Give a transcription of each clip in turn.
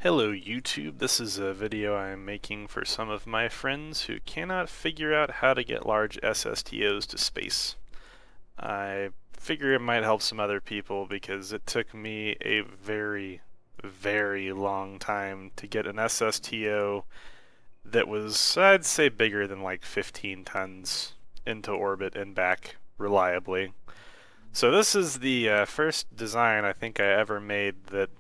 Hello YouTube, this is a video I'm making for some of my friends who cannot figure out how to get large SSTOs to space. I figure it might help some other people because it took me a very long time to get an SSTO that was, I'd say, bigger than like 15 tons into orbit and back reliably. So this is the first design I think I ever made that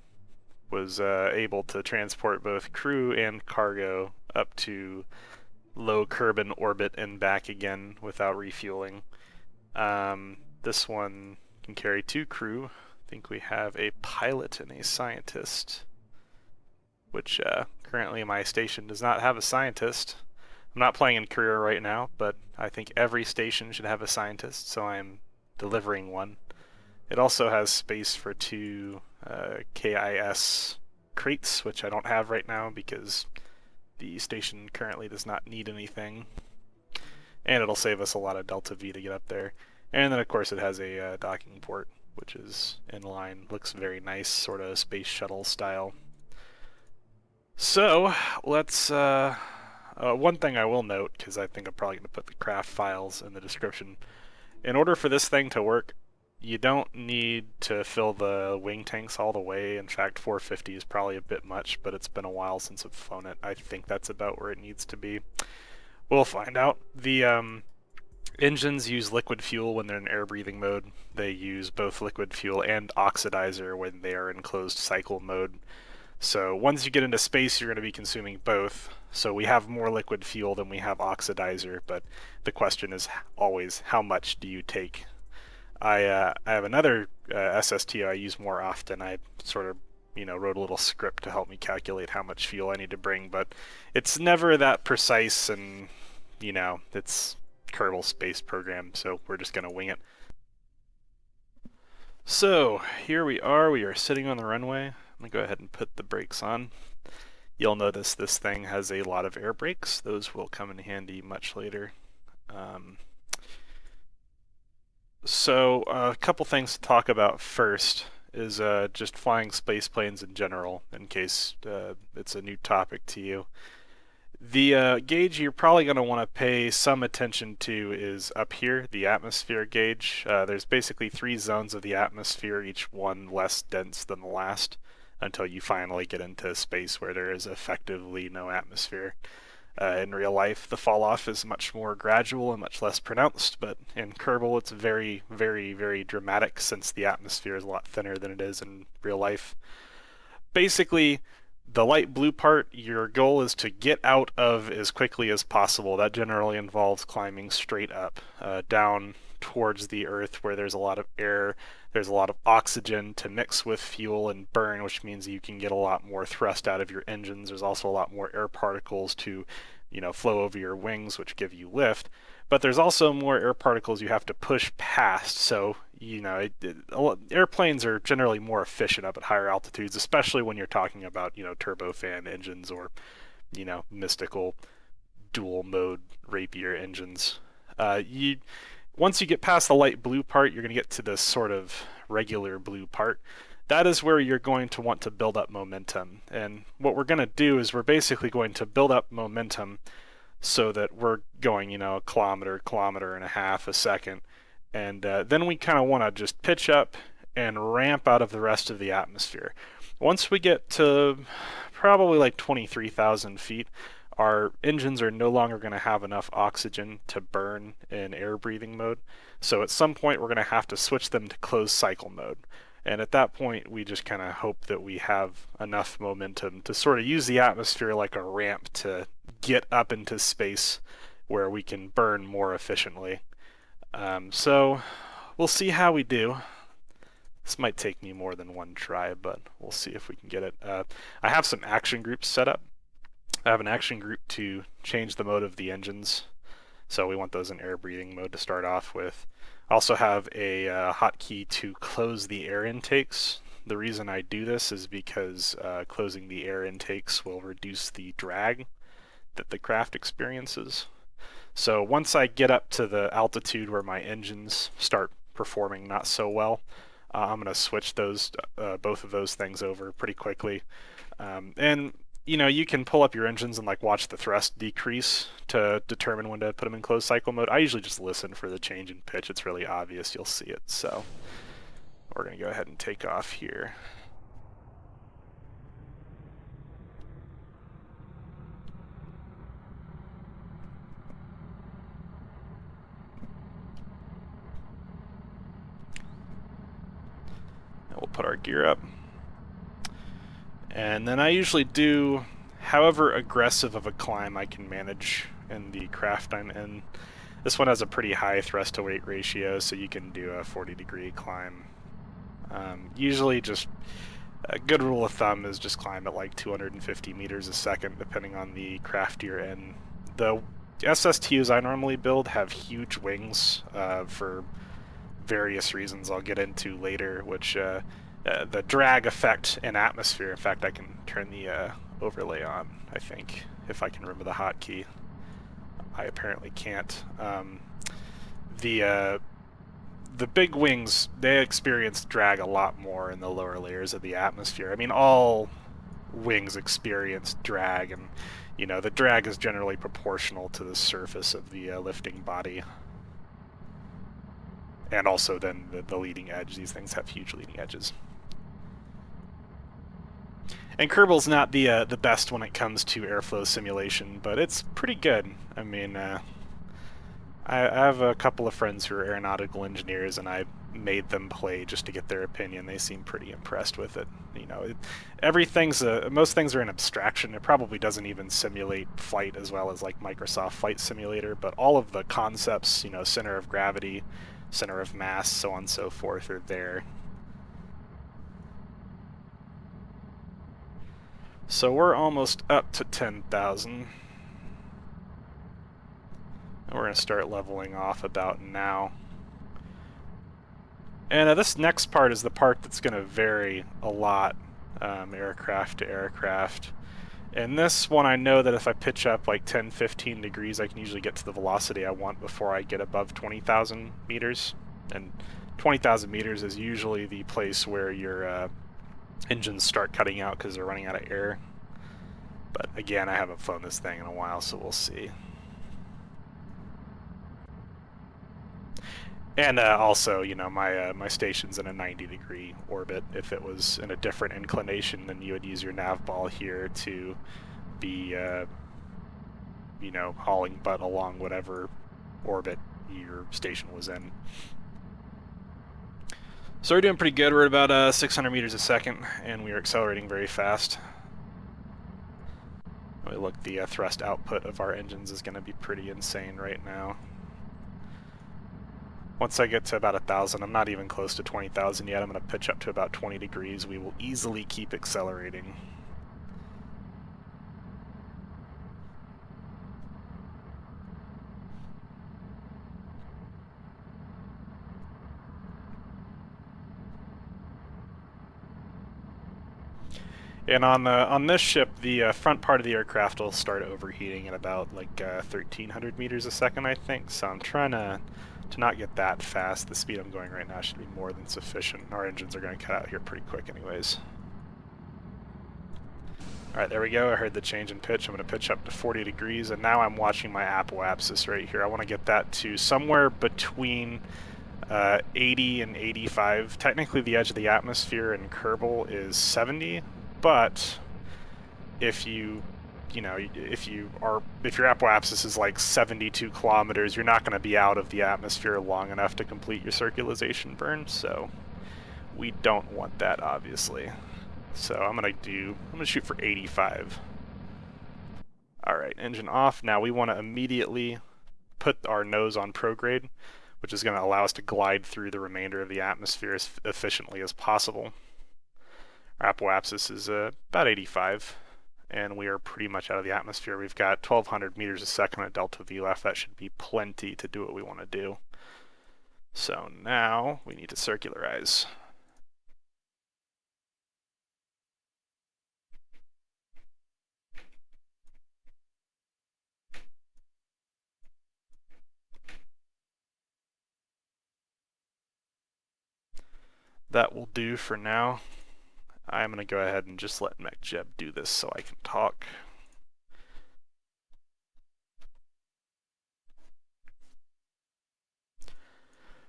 was able to transport both crew and cargo up to low Kerbin orbit and back again without refueling. This one can carry 2 crew. I think we have a pilot and a scientist, which currently my station does not have a scientist. I'm not playing in career right now, but I think every station should have a scientist, so I'm delivering one. It also has space for 2 KIS crates, which I don't have right now because the station currently does not need anything. And it'll save us a lot of Delta V to get up there. And then of course it has a docking port, which is in line. Looks very nice, sort of space shuttle style. So let's one thing I will note, because I think I'm probably going to put the craft files in the description. In order for this thing to work, you don't need to fill the wing tanks all the way. In fact, 450 is probably a bit much, but it's been a while since I've flown it. I think that's about where it needs to be. We'll find out. The engines use liquid fuel when they're in air breathing mode. They use both liquid fuel and oxidizer when they are in closed cycle mode. So once you get into space, you're going to be consuming both. So we have more liquid fuel than we have oxidizer, but the question is always, how much do you take? I have another SSTO I use more often. I sort of, wrote a little script to help me calculate how much fuel I need to bring, but it's never that precise, and, it's Kerbal Space Program, so we're just going to wing it. So, here we are sitting on the runway. I'm going to go ahead and put the brakes on. You'll notice this thing has a lot of air brakes. Those will come in handy much later. So a couple things to talk about first is just flying space planes in general, in case it's a new topic to you. The gauge you're probably going to want to pay some attention to is up here, the atmosphere gauge. There's basically 3 zones of the atmosphere, each one less dense than the last, until you finally get into space where there is effectively no atmosphere. In real life, the fall off is much more gradual and much less pronounced, but in Kerbal it's very dramatic since the atmosphere is a lot thinner than it is in real life. Basically, the light blue part, your goal is to get out of as quickly as possible. That generally involves climbing straight up, down towards the Earth where there's a lot of air, there's a lot of oxygen to mix with fuel and burn, which means you can get a lot more thrust out of your engines. There's also a lot more air particles to, flow over your wings, which give you lift. But there's also more air particles you have to push past. So, airplanes are generally more efficient up at higher altitudes, especially when you're talking about, turbofan engines or, mystical dual mode Rapier engines. Once you get past the light blue part, you're going to get to this sort of regular blue part. That is where you're going to want to build up momentum. And what we're going to do is we're basically going to build up momentum so that we're going, a kilometer and a half a second. And then we kind of want to just pitch up and ramp out of the rest of the atmosphere. Once we get to probably like 23,000 feet, our engines are no longer going to have enough oxygen to burn in air breathing mode. So at some point we're going to have to switch them to closed cycle mode. And at that point we just kind of hope that we have enough momentum to sort of use the atmosphere like a ramp to get up into space where we can burn more efficiently. So we'll see how we do. This might take me more than one try, but we'll see if we can get it. I have some action groups set up. I have an action group to change the mode of the engines, so we want those in air breathing mode to start off with. I also have a hotkey to close the air intakes. The reason I do this is because closing the air intakes will reduce the drag that the craft experiences. So once I get up to the altitude where my engines start performing not so well, I'm going to switch those both of those things over pretty quickly. And you can pull up your engines and like watch the thrust decrease to determine when to put them in closed cycle mode. I usually just listen for the change in pitch. It's really obvious. You'll see it. So we're going to go ahead and take off here. And we'll put our gear up. And then I usually do however aggressive of a climb I can manage in the craft I'm in. This one has a pretty high thrust to weight ratio, so you can do a 40-degree climb. Usually just a good rule of thumb is just climb at like 250 meters a second, depending on the craft you're in. The SSTOs I normally build have huge wings for various reasons I'll get into later, which the drag effect in atmosphere. In fact, I can turn the overlay on, I think, if I can remember the hotkey. I apparently can't. The big wings, they experience drag a lot more in the lower layers of the atmosphere. I mean, all wings experience drag, and the drag is generally proportional to the surface of the lifting body. And also then the leading edge. These things have huge leading edges. And Kerbal's not the best when it comes to airflow simulation, but it's pretty good. I mean, I have a couple of friends who are aeronautical engineers, and I made them play just to get their opinion. They seem pretty impressed with it. Most things are an abstraction. It probably doesn't even simulate flight as well as like Microsoft Flight Simulator, but all of the concepts, center of gravity, center of mass, so on and so forth, are there. So we're almost up to 10,000. And we're going to start leveling off about now. And this next part is the part that's going to vary a lot, aircraft to aircraft. And this one, I know that if I pitch up like 10, 15 degrees, I can usually get to the velocity I want before I get above 20,000 meters. And 20,000 meters is usually the place where your engines start cutting out because they're running out of air. But again, I haven't flown this thing in a while, so we'll see. And also, my station's in a 90-degree orbit. If it was in a different inclination, then you would use your nav ball here to be, hauling butt along whatever orbit your station was in. So we're doing pretty good. We're at about 600 meters a second, and we are accelerating very fast. Look, the thrust output of our engines is going to be pretty insane right now. Once I get to about 1,000, I'm not even close to 20,000 yet. I'm going to pitch up to about 20 degrees. We will easily keep accelerating. And on this ship, the front part of the aircraft will start overheating at about like 1,300 meters a second, I think. So I'm trying to not get that fast. The speed I'm going right now should be more than sufficient. Our engines are going to cut out here pretty quick anyways. Alright, there we go. I heard the change in pitch. I'm going to pitch up to 40 degrees, and now I'm watching my apoapsis right here. I want to get that to somewhere between 80 and 85. Technically, the edge of the atmosphere in Kerbal is 70, but if your apoapsis is like 72 kilometers, you're not going to be out of the atmosphere long enough to complete your circularization burn, so we don't want that, obviously. So I'm gonna shoot for 85. Alright, engine off. Now we want to immediately put our nose on prograde, which is going to allow us to glide through the remainder of the atmosphere as efficiently as possible. Our apoapsis is about 85, and we are pretty much out of the atmosphere. We've got 1,200 meters a second at delta V left. That should be plenty to do what we want to do. So now we need to circularize. that will do for now. I'm going to go ahead and just let MechJeb do this so I can talk.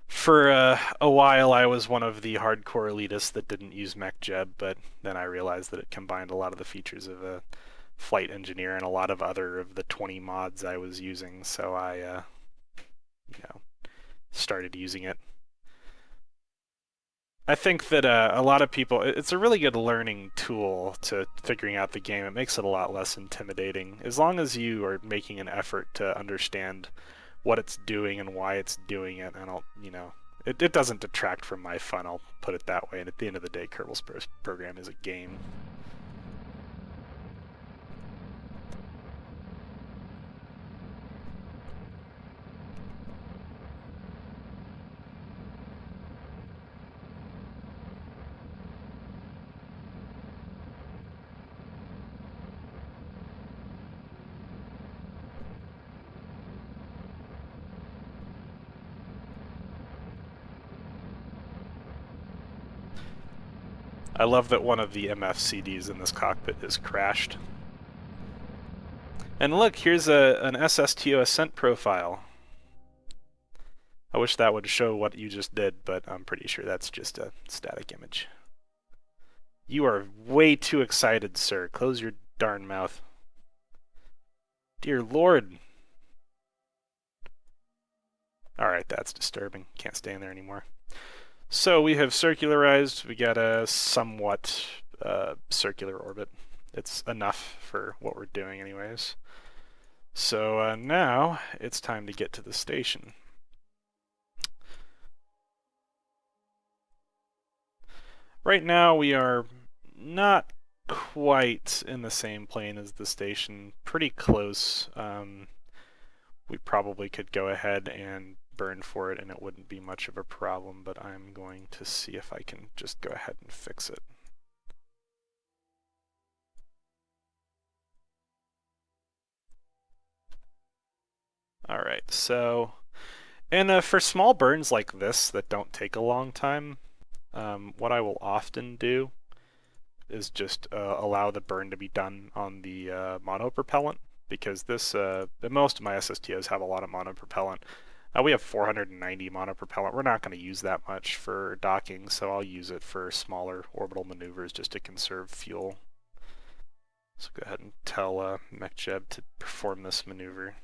For a while, I was one of the hardcore elitists that didn't use MechJeb, but then I realized that it combined a lot of the features of a flight engineer and a lot of other of the 20 mods I was using, so I started using it. I think that a lot of people, it's a really good learning tool to figuring out the game. It makes it a lot less intimidating. As long as you are making an effort to understand what it's doing and why it's doing it, and it doesn't detract from my fun, I'll put it that way. And at the end of the day, Kerbal Space Program is a game. I love that one of the MFCDs in this cockpit is crashed. And look, here's an SSTO ascent profile. I wish that would show what you just did, but I'm pretty sure that's just a static image. You are way too excited, sir. Close your darn mouth. Dear Lord. Alright, that's disturbing. Can't stay in there anymore. So we have circularized. We got a somewhat circular orbit. It's enough for what we're doing anyways. So now it's time to get to the station. Right now we are not quite in the same plane as the station. Pretty close. We probably could go ahead and burn for it and it wouldn't be much of a problem, but I'm going to see if I can just go ahead and fix it. Alright, so, and for small burns like this that don't take a long time, what I will often do is just allow the burn to be done on the monopropellant, because this, most of my SSTOs have a lot of monopropellant. We have 490 monopropellant. We're not going to use that much for docking, so I'll use it for smaller orbital maneuvers just to conserve fuel. So go ahead and tell MechJeb to perform this maneuver.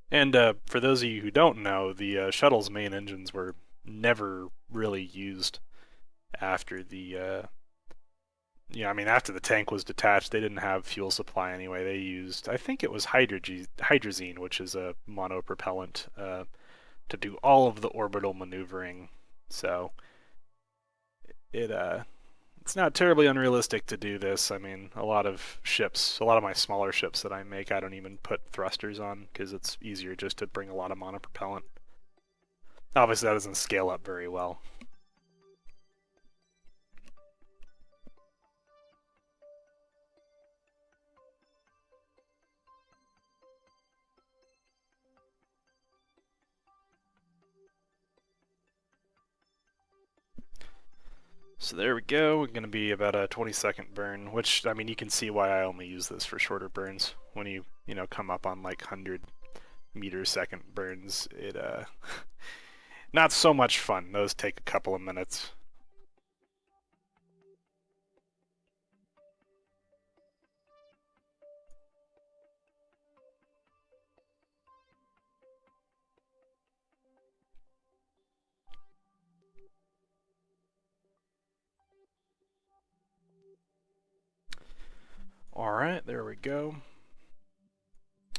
And for those of you who don't know, the shuttle's main engines were never really used after the after the tank was detached. They didn't have fuel supply anyway. They used, I think it was hydrazine, which is a monopropellant, to do all of the orbital maneuvering. So it's not terribly unrealistic to do this. I mean, a lot of my smaller ships that I make, I don't even put thrusters on because it's easier just to bring a lot of monopropellant. Obviously, that doesn't scale up very well. So there we go. We're going to be about a 20-second burn, which, I mean, you can see why I only use this for shorter burns. When you come up on like 100-meter-second burns, it not so much fun. Those take a couple of minutes. Alright, there we go.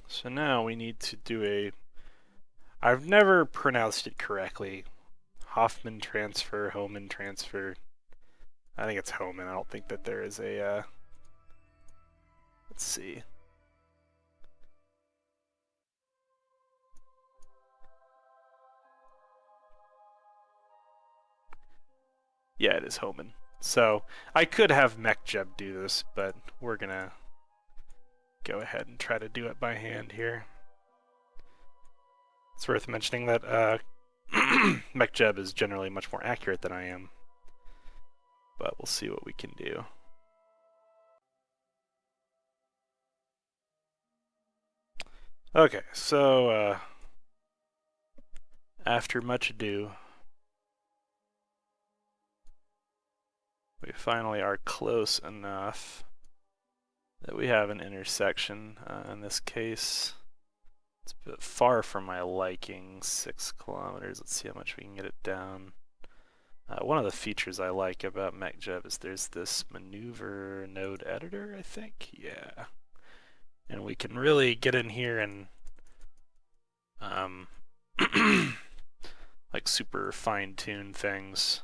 So now we need to do I've never pronounced it correctly. Hoffman transfer, Hohmann transfer. I think it's Hohmann. I don't think that there is a, let's see. Yeah, it is Homan. So I could have MechJeb do this, but we're gonna go ahead and try to do it by hand here. It's worth mentioning that MechJeb is generally much more accurate than I am, but we'll see what we can do. Okay, so after much ado, we finally are close enough that we have an intersection. In this case, it's a bit far from my liking, 6 kilometers. Let's see how much we can get it down. One of the features I like about MechJeb is there's this maneuver node editor, I think. Yeah. And we can really get in here and like super fine-tune things.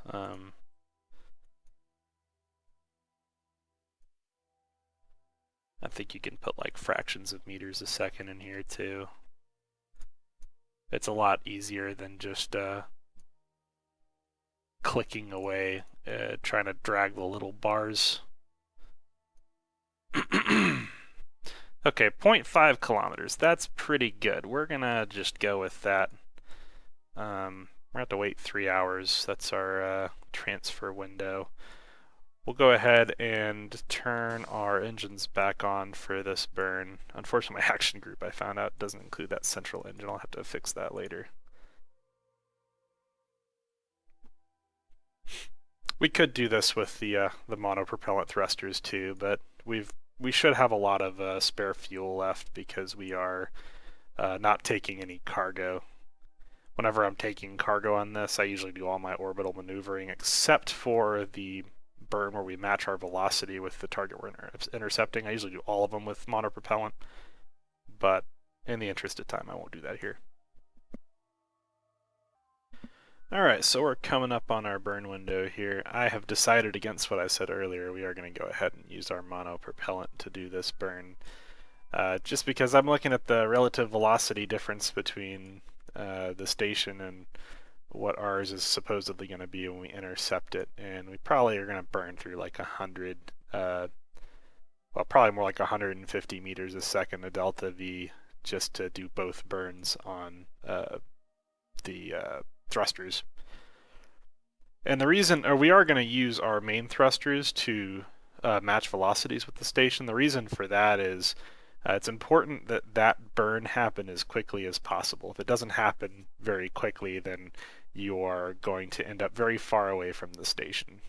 I think you can put like fractions of meters a second in here too. It's a lot easier than just clicking away, trying to drag the little bars. Okay, 0.5 kilometers. That's pretty good. We're gonna just go with that. We're gonna have to wait 3 hours. That's our transfer window. We'll go ahead and turn our engines back on for this burn. Unfortunately, my action group, I found out, doesn't include that central engine. I'll have to fix that later. We could do this with the monopropellant thrusters too, but we should have a lot of spare fuel left because we are not taking any cargo. Whenever I'm taking cargo on this, I usually do all my orbital maneuvering except for the burn where we match our velocity with the target we're intercepting. I usually do all of them with monopropellant, but in the interest of time, I won't do that here. Alright, so we're coming up on our burn window here. I have decided against what I said earlier. We are going to go ahead and use our monopropellant to do this burn. Just because I'm looking at the relative velocity difference between the station and what ours is supposedly going to be when we intercept it, and we probably are going to burn through like 100, well, probably more like 150 meters a second, a delta V, just to do both burns on the thrusters. And the reason, or we are going to use our main thrusters to match velocities with the station. The reason for that is it's important that that burn happen as quickly as possible. If it doesn't happen very quickly, then you are going to end up very far away from the station.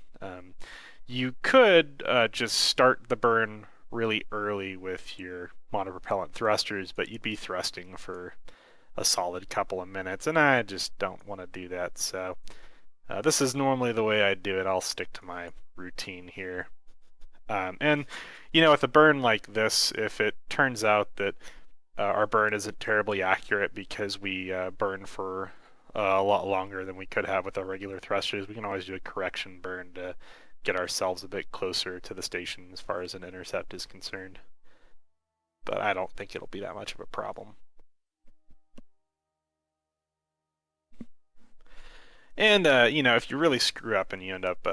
You could just start the burn really early with your monopropellant thrusters, but you'd be thrusting for a solid couple of minutes, and I just don't want to do that. So this is normally the way I do it. I'll stick to my routine here. And, you know, with a burn like this, if it turns out that our burn isn't terribly accurate because we burn for a lot longer than we could have with our regular thrusters, we can always do a correction burn to get ourselves a bit closer to the station as far as an intercept is concerned. But I don't think it'll be that much of a problem. And, you know, if you really screw up and you end up,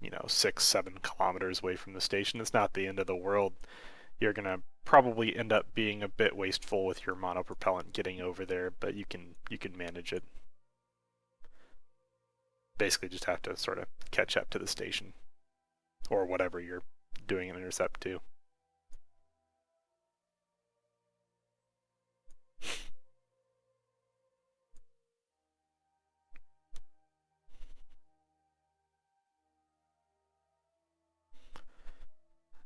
you know, 6-7 kilometers away from the station, it's not the end of the world. You're going to probably end up being a bit wasteful with your monopropellant getting over there, but you can manage it. Basically just have to sort of catch up to the station or whatever you're doing an intercept to.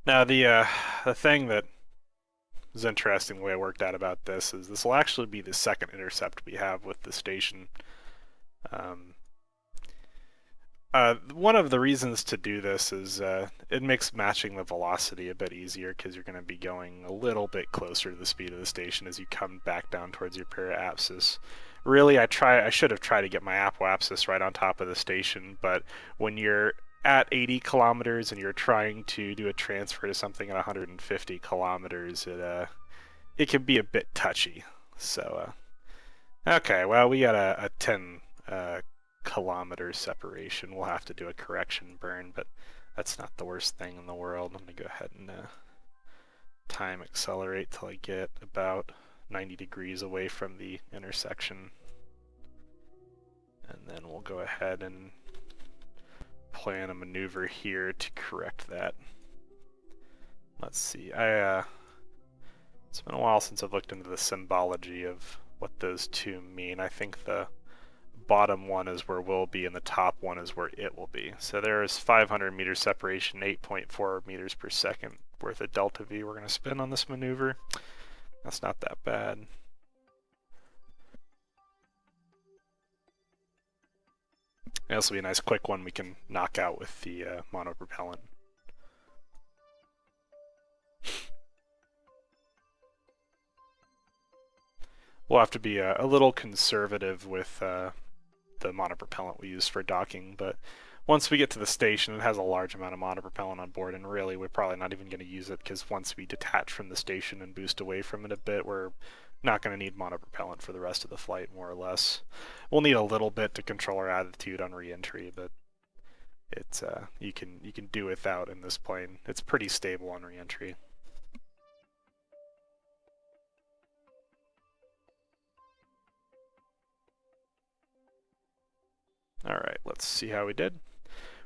Now the thing that is interesting the way I worked out about this is this will actually be the second intercept we have with the station. One of the reasons to do this is it makes matching the velocity a bit easier because you're going to be going a little bit closer to the speed of the station as you come back down towards your periapsis. Really, I should have tried to get my apoapsis right on top of the station, but when you're at 80 kilometers and you're trying to do a transfer to something at 150 kilometers, it can be a bit touchy. So, okay, well, we got a 10 kilometer separation. We'll have to do a correction burn, but that's not the worst thing in the world. I'm going to go ahead and time accelerate till I get about 90 degrees away from the intersection. And then we'll go ahead and plan a maneuver here to correct that. Let's see, it's been a while since I've looked into the symbology of what those two mean. I think the bottom one is where we'll be and the top one is where it will be. So there's 500 meters separation, 8.4 meters per second worth of delta V we're going to spin on this maneuver. That's not that bad. This will be a nice quick one we can knock out with the monopropellant. We'll have to be a little conservative with the monopropellant we use for docking, but once we get to the station, it has a large amount of monopropellant on board, and really we're probably not even going to use it because once we detach from the station and boost away from it a bit, we're not going to need monopropellant for the rest of the flight, more or less. We'll need a little bit to control our attitude on re-entry, but it's you can do without in this plane. It's pretty stable on re-entry. Alright, let's see how we did.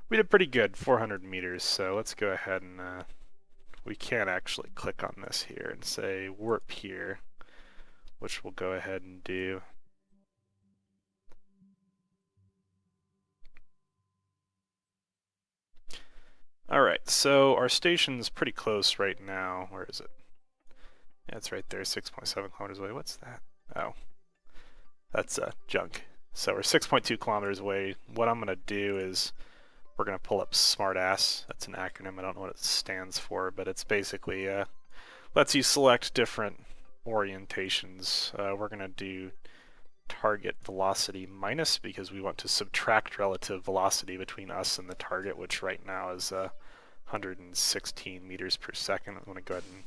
We did pretty good, 400 meters, so let's go ahead and we can actually click on this here and say warp here, which we'll go ahead and do. Alright, so our station's pretty close right now. Where is it? Yeah, it's right there, 6.7 kilometers away. What's that? Oh, that's junk. So we're 6.2 kilometers away. What I'm going to do is we're going to pull up SmartAss. That's an acronym. I don't know what it stands for, but it's basically lets you select different orientations. We're going to do target velocity minus because we want to subtract relative velocity between us and the target, which right now is 116 meters per second. I'm going to go ahead and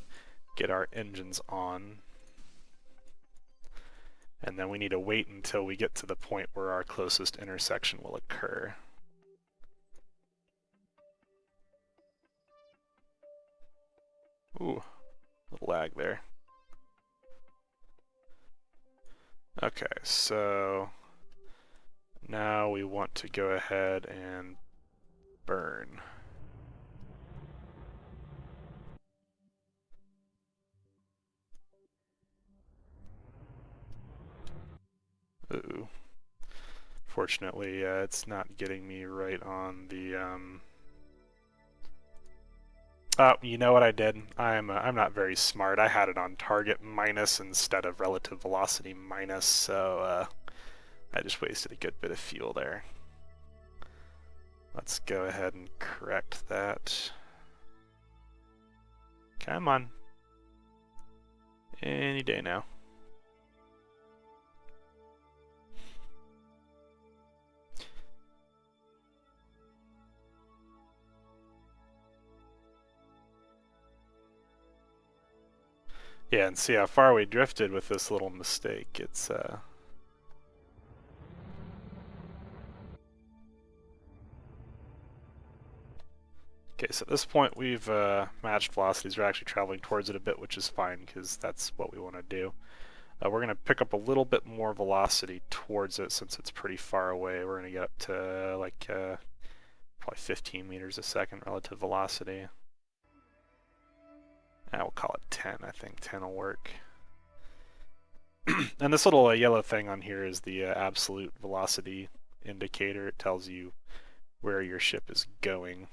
get our engines on. And then we need to wait until we get to the point where our closest intersection will occur. Ooh, a little lag there. Okay, so now we want to go ahead and burn. Ooh. Fortunately, it's not getting me right on the oh, you know what I did? I'm not very smart. I had it on target minus instead of relative velocity minus, so I just wasted a good bit of fuel there. Let's go ahead and correct that. Come on. Any day now. Yeah, and see how far we drifted with this little mistake. It's okay, so at this point we've matched velocities. We're actually traveling towards it a bit, which is fine because that's what we want to do. We're going to pick up a little bit more velocity towards it since it's pretty far away. We're going to get up to like probably 15 meters a second relative velocity. We'll call it 10, I think. 10 will work. And this little yellow thing on here is the absolute velocity indicator. It tells you where your ship is going.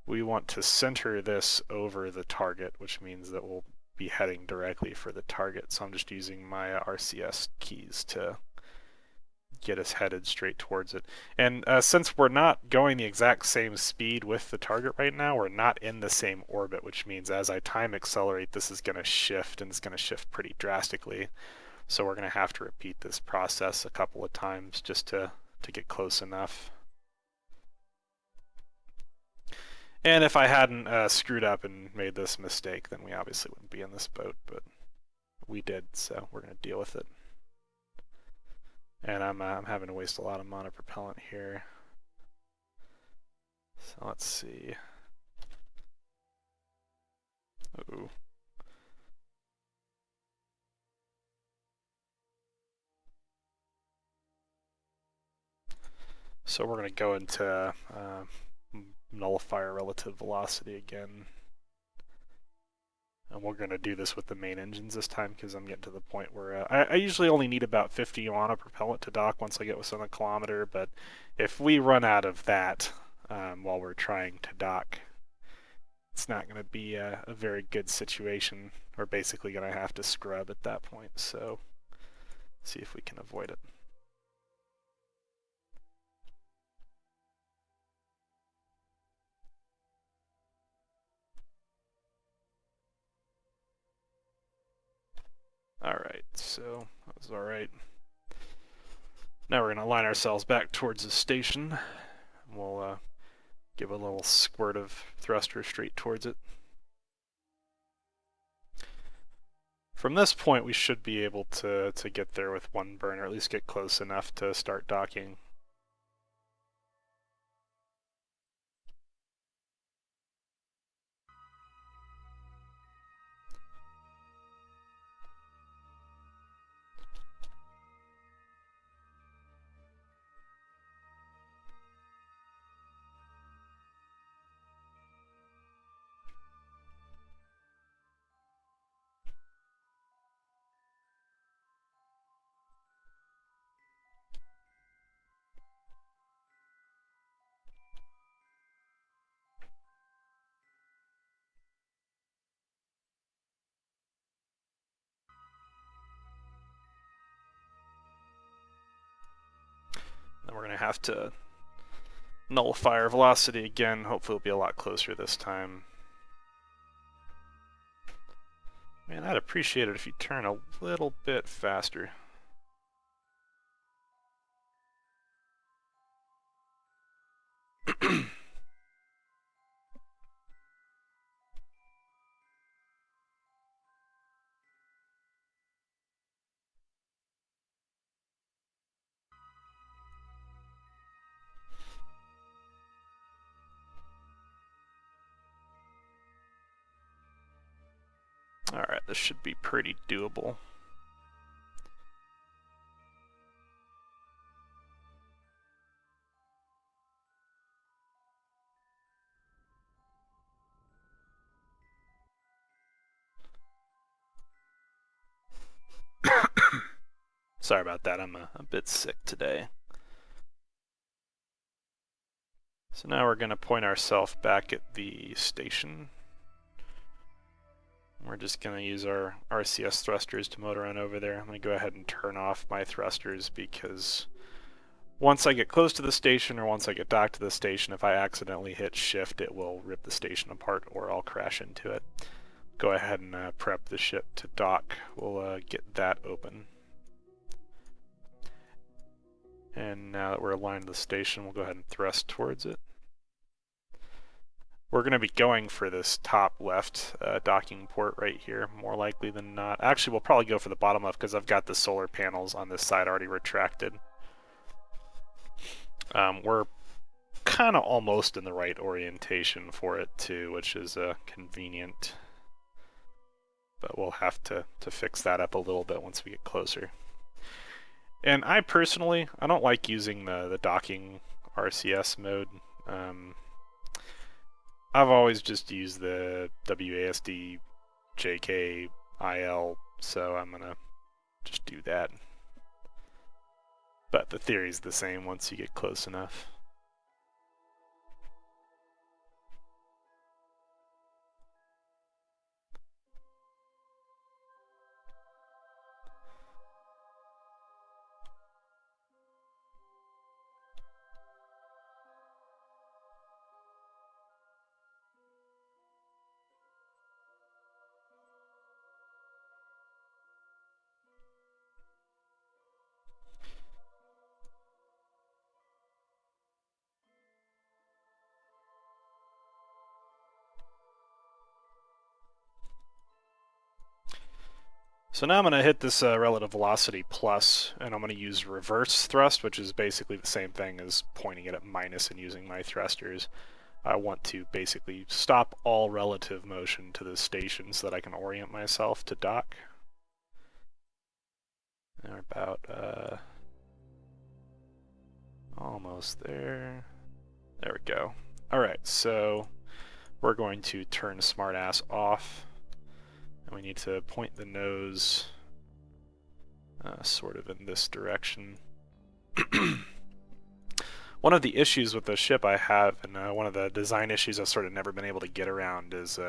We want to center this over the target, which means that we'll be heading directly for the target. So I'm just using my RCS keys to get us headed straight towards it. And since we're not going the exact same speed with the target right now, we're not in the same orbit, which means as I time accelerate, this is going to shift, and it's going to shift pretty drastically. So we're going to have to repeat this process a couple of times just to get close enough. And if I hadn't screwed up and made this mistake, then we obviously wouldn't be in this boat, but we did, so we're going to deal with it. And I'm having to waste a lot of monopropellant here. So let's see. Ooh. So we're going to go into nullifier relative velocity again. And we're going to do this with the main engines this time because I'm getting to the point where I usually only need about 50 monopropellant to dock once I get within a kilometer, but if we run out of that while we're trying to dock, it's not going to be a very good situation. We're basically going to have to scrub at that point, so see if we can avoid it. Alright, so that was alright. Now we're going to line ourselves back towards the station. We'll give a little squirt of thruster straight towards it. From this point, we should be able to get there with one burn, or at least get close enough to start docking. Then we're going to have to nullify our velocity again. Hopefully it'll be a lot closer this time. Man, I'd appreciate it if you turn a little bit faster. Alright, this should be pretty doable. Sorry about that, I'm a bit sick today. So now we're going to point ourselves back at the station. We're just going to use our RCS thrusters to motor on over there. I'm going to go ahead and turn off my thrusters because once I get close to the station or once I get docked to the station, if I accidentally hit shift, it will rip the station apart or I'll crash into it. Go ahead and prep the ship to dock. We'll get that open. And now that we're aligned to the station, we'll go ahead and thrust towards it. We're going to be going for this top left docking port right here, more likely than not. Actually, we'll probably go for the bottom left because I've got the solar panels on this side already retracted. We're kind of almost in the right orientation for it too, which is convenient. But we'll have to fix that up a little bit once we get closer. And I personally, I don't like using the docking RCS mode. I've always just used the WASD JK IL, so I'm gonna just do that. But the theory's the same once you get close enough. So now I'm going to hit this relative velocity plus, and I'm going to use reverse thrust, which is basically the same thing as pointing it at minus and using my thrusters. I want to basically stop all relative motion to the station so that I can orient myself to dock. And we're about almost there. There we go. Alright, so we're going to turn smartass off, and we need to point the nose sort of in this direction. One of the issues with the ship I have, and one of the design issues I've sort of never been able to get around, is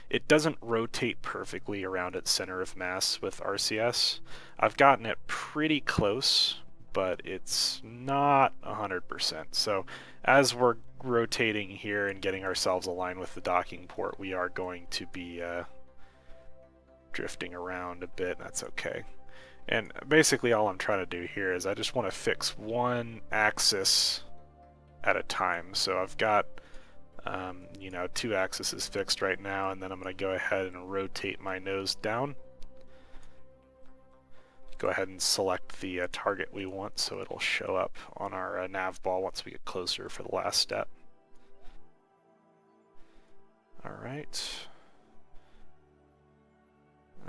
it doesn't rotate perfectly around its center of mass with RCS. I've gotten it pretty close, but it's not 100%. So as we're rotating here and getting ourselves aligned with the docking port, we are going to be drifting around a bit. That's okay. And basically all I'm trying to do here is I just want to fix one axis at a time. So I've got, you know, 2 axes fixed right now, and then I'm going to go ahead and rotate my nose down. Go ahead and select the target we want so it'll show up on our nav ball once we get closer for the last step. Alright.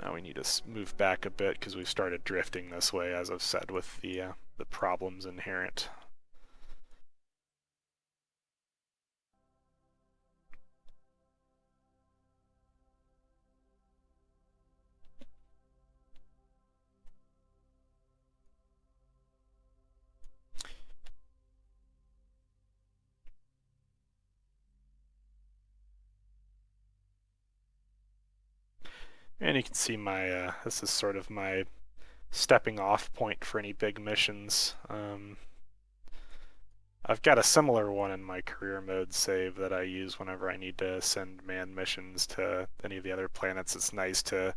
Now we need to move back a bit because we've started drifting this way, as I've said, with the problems inherent. And you can see my, this is sort of my stepping off point for any big missions. I've got a similar one in my career mode save that I use whenever I need to send manned missions to any of the other planets. It's nice to,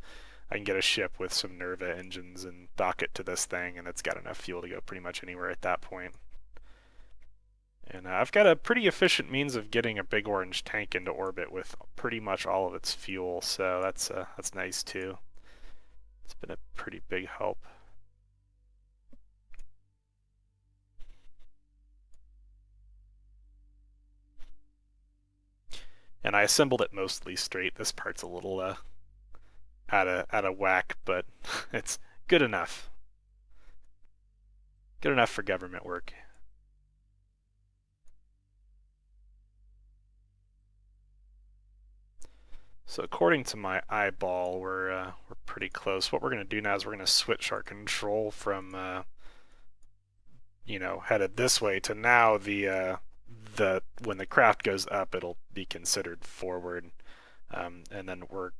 I can get a ship with some Nerva engines and dock it to this thing, and it's got enough fuel to go pretty much anywhere at that point. And I've got a pretty efficient means of getting a big orange tank into orbit with pretty much all of its fuel, so that's nice too. It's been a pretty big help. And I assembled it mostly straight. This part's a little out of whack, but it's good enough. Good enough for government work. So according to my eyeball, we're pretty close. What we're going to do now is we're going to switch our control from you know, headed this way to now the when the craft goes up, it'll be considered forward, and then we're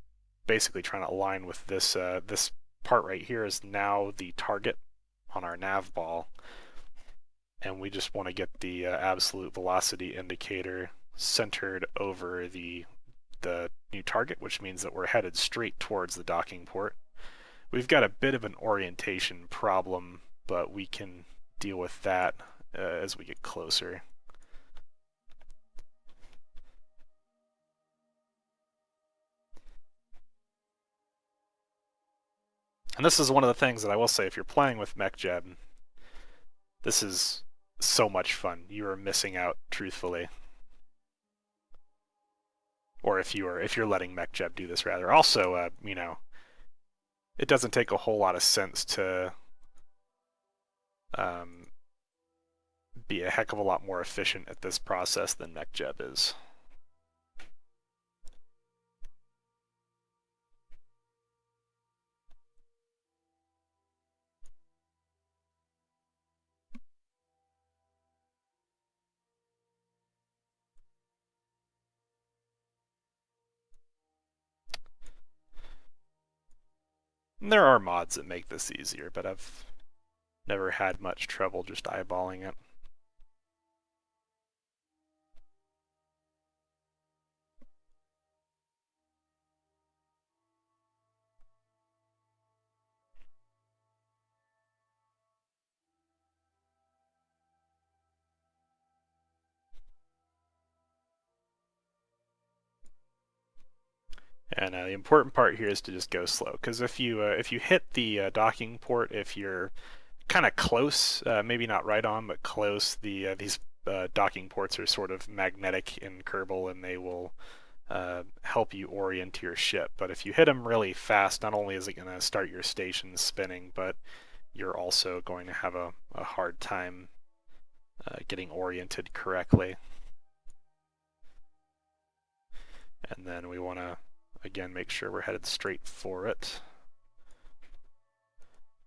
basically trying to align with this this part right here is now the target on our nav ball, and we just want to get the absolute velocity indicator centered over the new target, which means that we're headed straight towards the docking port. We've got a bit of an orientation problem, but we can deal with that as we get closer. And this is one of the things that I will say, if you're playing with MechJeb, this is so much fun. You are missing out, truthfully. Or if you're letting MechJeb do this, rather. Also, you know, it doesn't take a whole lot of sense to be a heck of a lot more efficient at this process than MechJeb is. And there are mods that make this easier, but I've never had much trouble just eyeballing it. And the important part here is to just go slow, because if you hit the docking port, if you're kind of close, maybe not right on, but close, these docking ports are sort of magnetic in Kerbal, and they will help you orient your ship. But if you hit them really fast, not only is it going to start your station spinning, but you're also going to have a hard time getting oriented correctly. And then we want to, again, make sure we're headed straight for it.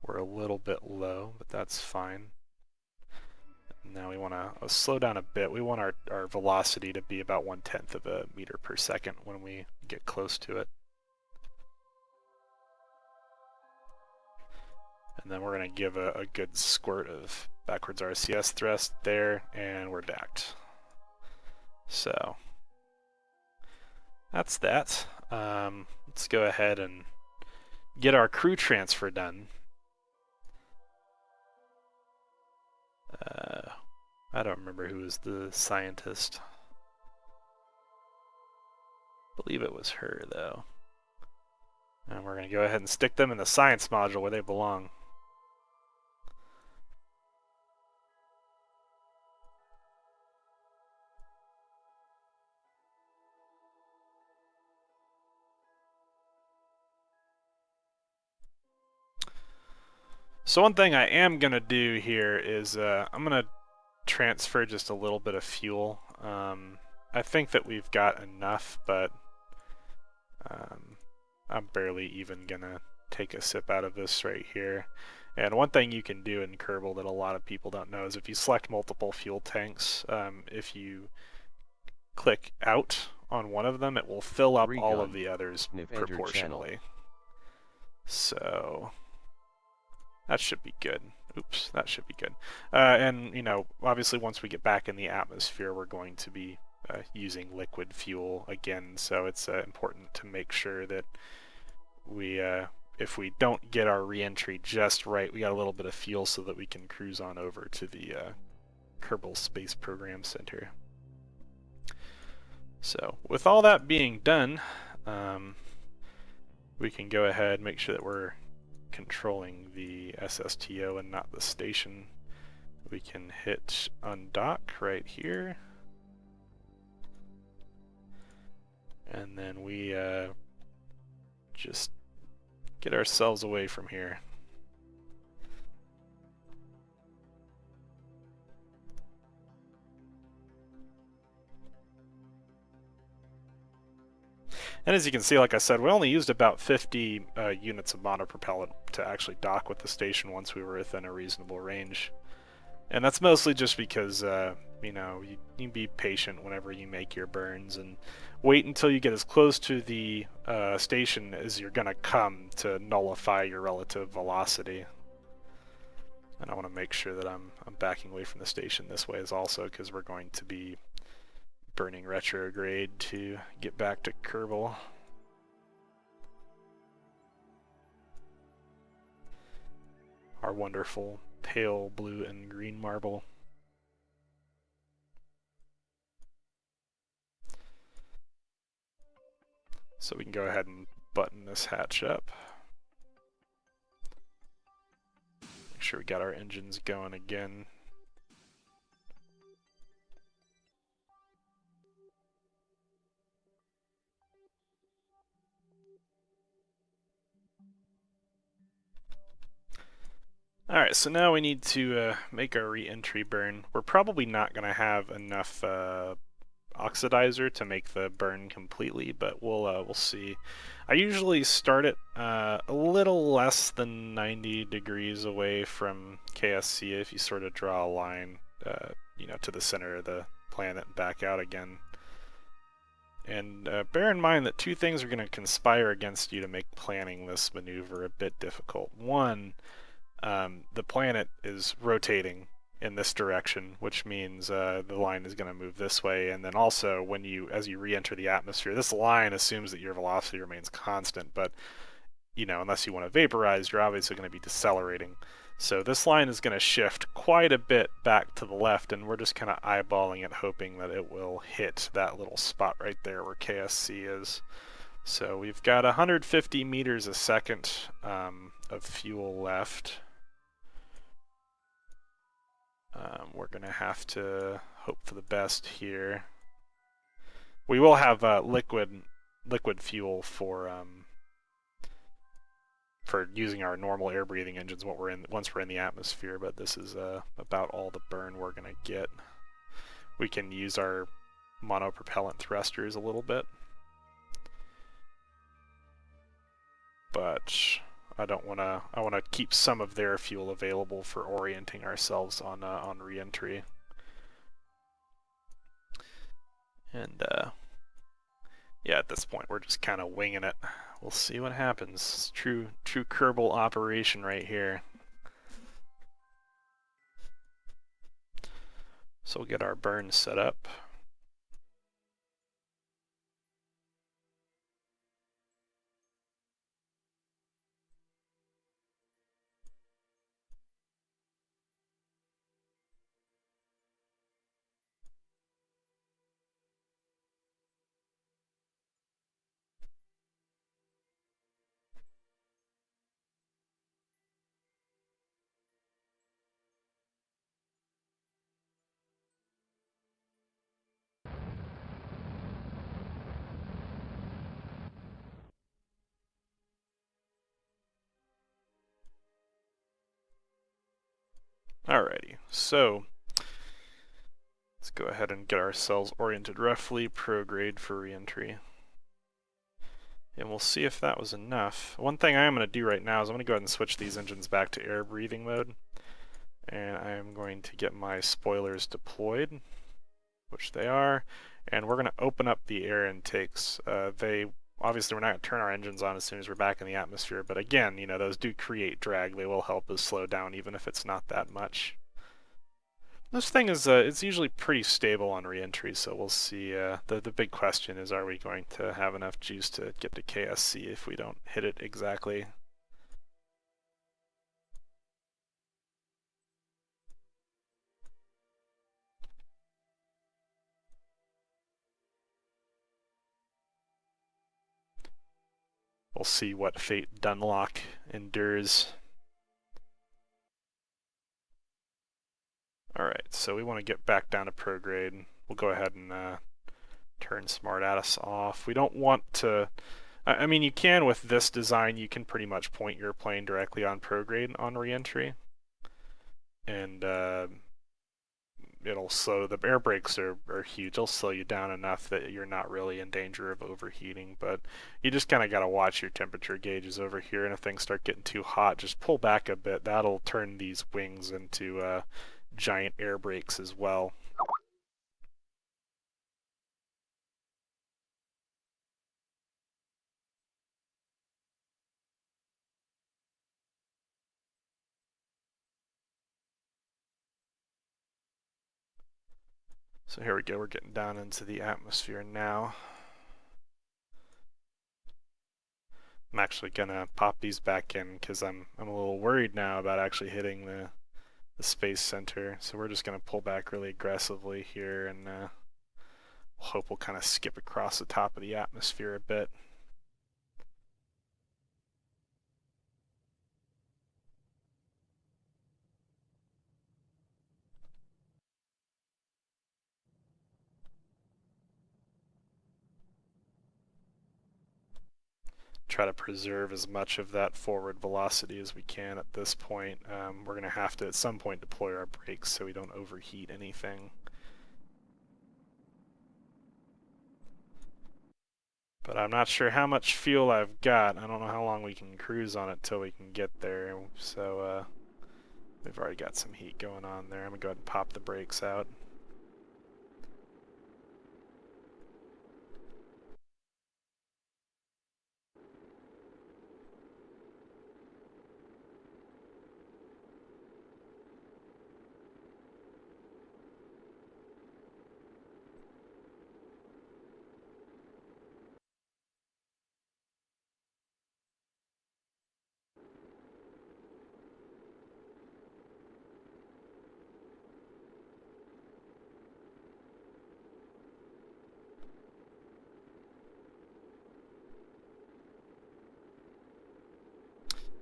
We're a little bit low, but that's fine. Now we want to slow down a bit. We want our velocity to be about 1/10 of a meter per second when we get close to it. And then we're going to give a good squirt of backwards RCS thrust there, and we're backed. So that's that. Let's go ahead and get our crew transfer done. I don't remember who was the scientist. I believe it was her, though. And we're going to go ahead and stick them in the science module where they belong. So one thing I am going to do here is I'm going to transfer just a little bit of fuel. I think that we've got enough, but I'm barely even going to take a sip out of this right here. And one thing you can do in Kerbal that a lot of people don't know is if you select multiple fuel tanks, if you click out on one of them, it will fill up all of the others proportionally. So that should be good. Oops, that should be good. And, you know, obviously once we get back in the atmosphere, we're going to be using liquid fuel again, so it's important to make sure that we, if we don't get our re-entry just right, we got a little bit of fuel so that we can cruise on over to the Kerbal Space Program Center. So, with all that being done, we can go ahead and make sure that we're controlling the SSTO and not the station. We can hit undock right here. And then we just get ourselves away from here. And as you can see, like I said, we only used about 50 units of monopropellant to actually dock with the station once we were within a reasonable range. And that's mostly just because, you know, you be patient whenever you make your burns and wait until you get as close to the station as you're going to come to nullify your relative velocity. And I want to make sure that I'm backing away from the station this way as also because we're going to be burning retrograde to get back to Kerbal. Our wonderful pale blue and green marble. So we can go ahead and button this hatch up. Make sure we got our engines going again. Alright, so now we need to make our re-entry burn. We're probably not going to have enough oxidizer to make the burn completely, but we'll see. I usually start it a little less than 90 degrees away from KSC if you sort of draw a line, you know, to the center of the planet and back out again. And bear in mind that two things are going to conspire against you to make planning this maneuver a bit difficult. One, the planet is rotating in this direction, which means the line is going to move this way. And then also, as you re-enter the atmosphere, this line assumes that your velocity remains constant. But you know, unless you want to vaporize, you're obviously going to be decelerating. So this line is going to shift quite a bit back to the left, and we're just kind of eyeballing it, hoping that it will hit that little spot right there where KSC is. So we've got 150 meters a second of fuel left. We're going to have to hope for the best here. We will have liquid fuel for using our normal air breathing engines once we're in the atmosphere, but this is about all the burn we're going to get. We can use our monopropellant thrusters a little bit, but I don't want to. I want to keep some of their fuel available for orienting ourselves on re-entry. And yeah, at this point we're just kind of winging it. We'll see what happens. True Kerbal operation right here. So we'll get our burn set up. Alrighty, so let's go ahead and get ourselves oriented roughly, prograde for re-entry. And we'll see if that was enough. One thing I am going to do right now is I'm going to go ahead and switch these engines back to air breathing mode. And I am going to get my spoilers deployed, which they are. And we're going to open up the air intakes. Obviously, we're not going to turn our engines on as soon as we're back in the atmosphere. But again, you know, those do create drag. They will help us slow down even if it's not that much. This thing is it's usually pretty stable on re-entry, so we'll see. The big question is, are we going to have enough juice to get to KSC if we don't hit it exactly? We'll see what fate Dunlock endures. Alright, so we want to get back down to prograde. We'll go ahead and turn Smartatus off. We don't want to... I mean, you can with this design, you can pretty much point your plane directly on prograde on re-entry. And it'll slow... The air brakes are huge. They'll slow you down enough that you're not really in danger of overheating. But you just kind of got to watch your temperature gauges over here. And if things start getting too hot, just pull back a bit. That'll turn these wings into... giant air brakes as well. So here we go, we're getting down into the atmosphere now. I'm actually gonna pop these back in because I'm a little worried now about actually hitting the space center. So we're just gonna pull back really aggressively here and hope we'll kind of skip across the top of the atmosphere a bit. Try to preserve as much of that forward velocity as we can at this point. We're going to have to at some point deploy our brakes so we don't overheat anything. But I'm not sure how much fuel I've got. I don't know how long we can cruise on it till we can get there. So we've already got some heat going on there. I'm going to go ahead and pop the brakes out.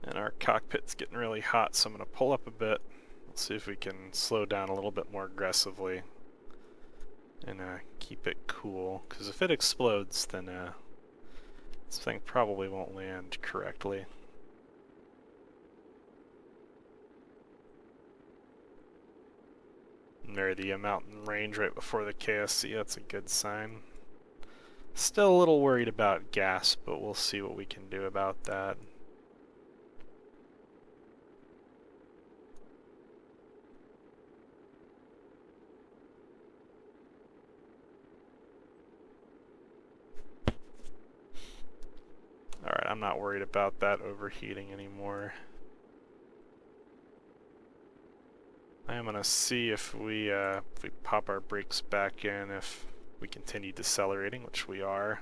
And our cockpit's getting really hot, so I'm going to pull up a bit. Let's see if we can slow down a little bit more aggressively and keep it cool. Because if it explodes, then this thing probably won't land correctly. And there, the mountain range right before the KSC, that's a good sign. Still a little worried about gas, but we'll see what we can do about that. Alright, I'm not worried about that overheating anymore. I am going to see if we pop our brakes back in, if we continue decelerating, which we are.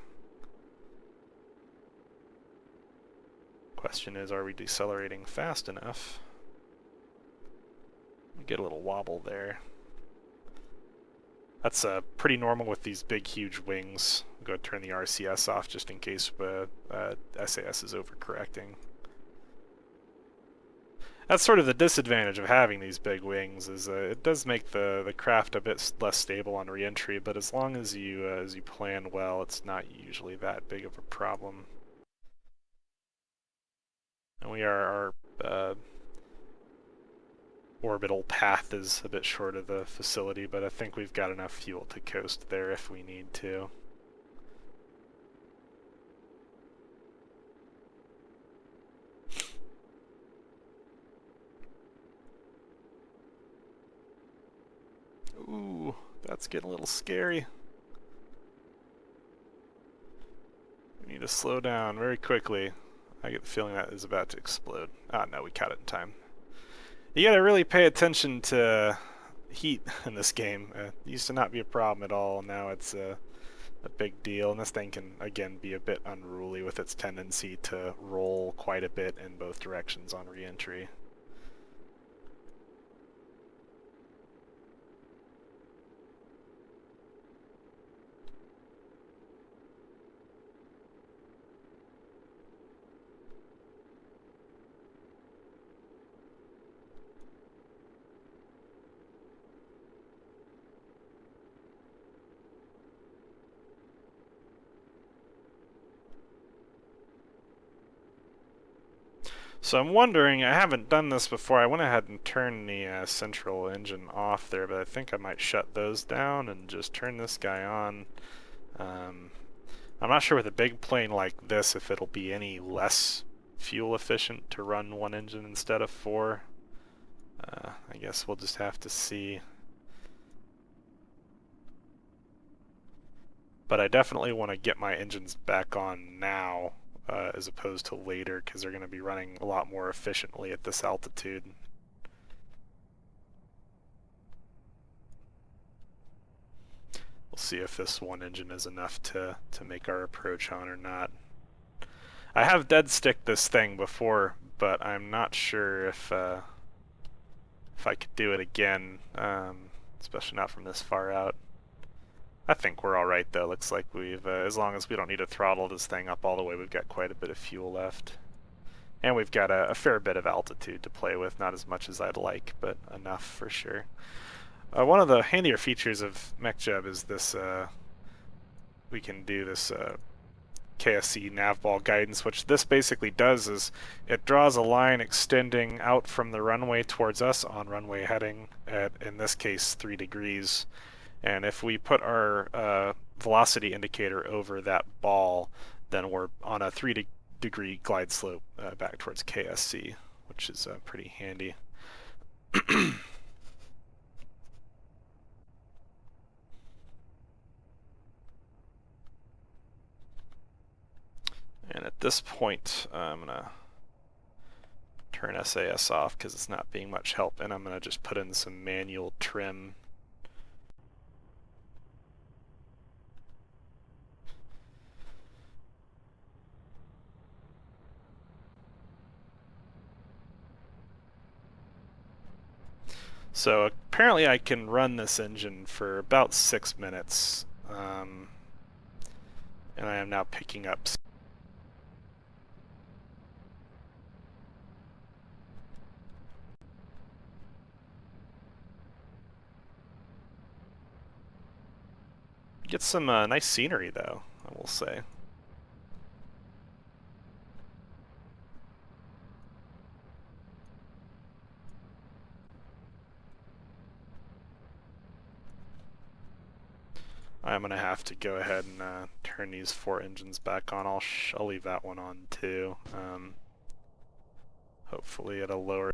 Question is, are we decelerating fast enough? We get a little wobble there. That's pretty normal with these big, huge wings. I'll go turn the RCS off just in case SAS is overcorrecting. That's sort of the disadvantage of having these big wings, is it does make the craft a bit less stable on re-entry, but as long as you plan well, it's not usually that big of a problem. And our orbital path is a bit short of the facility, but I think we've got enough fuel to coast there if we need to. Ooh, that's getting a little scary. We need to slow down very quickly. I get the feeling that is about to explode. Ah, no, we caught it in time. You gotta really pay attention to heat in this game. It used to not be a problem at all. Now it's a big deal, and this thing can, again, be a bit unruly with its tendency to roll quite a bit in both directions on re-entry. So I'm wondering, I haven't done this before, I went ahead and turned the central engine off there, but I think I might shut those down and just turn this guy on. I'm not sure with a big plane like this if it'll be any less fuel efficient to run one engine instead of four. I guess we'll just have to see. But I definitely want to get my engines back on now as opposed to later, because they're going to be running a lot more efficiently at this altitude. We'll see if this one engine is enough to make our approach on or not. I have dead sticked this thing before, but I'm not sure if I could do it again, especially not from this far out. I think we're alright though. Looks like we've, as long as we don't need to throttle this thing up all the way, we've got quite a bit of fuel left. And we've got a fair bit of altitude to play with, not as much as I'd like, but enough for sure. One of the handier features of MechJeb is this, we can do this KSC navball guidance, which this basically does is it draws a line extending out from the runway towards us on runway heading at, in this case, 3 degrees. And if we put our velocity indicator over that ball, then we're on a 3-degree glide slope back towards KSC, which is pretty handy. And at this point, I'm going to turn SAS off because it's not being much help, and I'm going to just put in some manual trim. So apparently I can run this engine for about 6 minutes, and I am now picking up. Get some nice scenery though, I will say. I'm gonna have to go ahead and turn these 4 engines back on. I'll leave that one on too. Hopefully at a lower.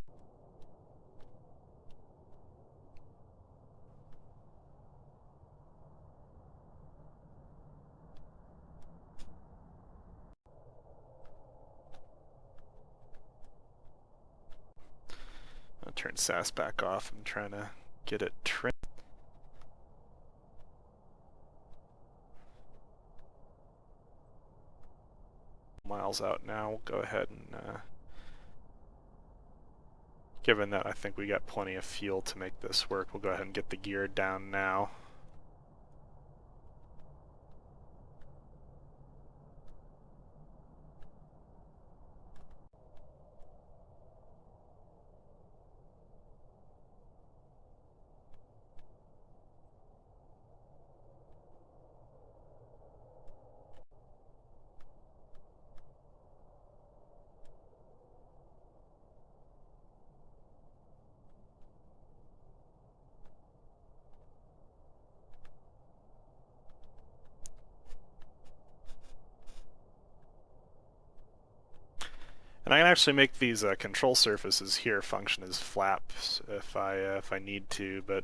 I'll turn SAS back off. I'm trying to get it trimmed. Miles out now. We'll go ahead and given that I think we got plenty of fuel to make this work, we'll go ahead and get the gear down now. And I can actually make these control surfaces here function as flaps if I need to, but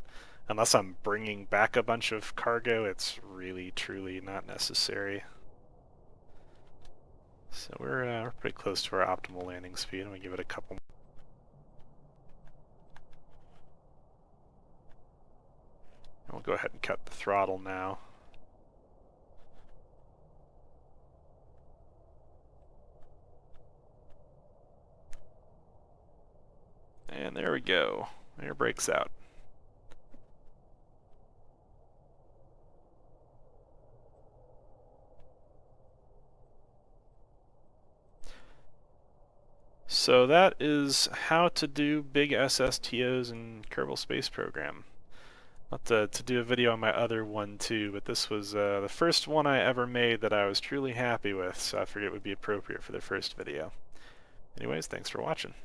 unless I'm bringing back a bunch of cargo, it's really truly not necessary. So we're pretty close to our optimal landing speed. I'm gonna give it a couple. And we'll go ahead and cut the throttle now. And there we go. Air brakes out. So that is how to do big SSTOs in Kerbal Space Program. I'll have to do a video on my other one too, but this was the first one I ever made that I was truly happy with, so I figured it would be appropriate for the first video. Anyways, thanks for watching.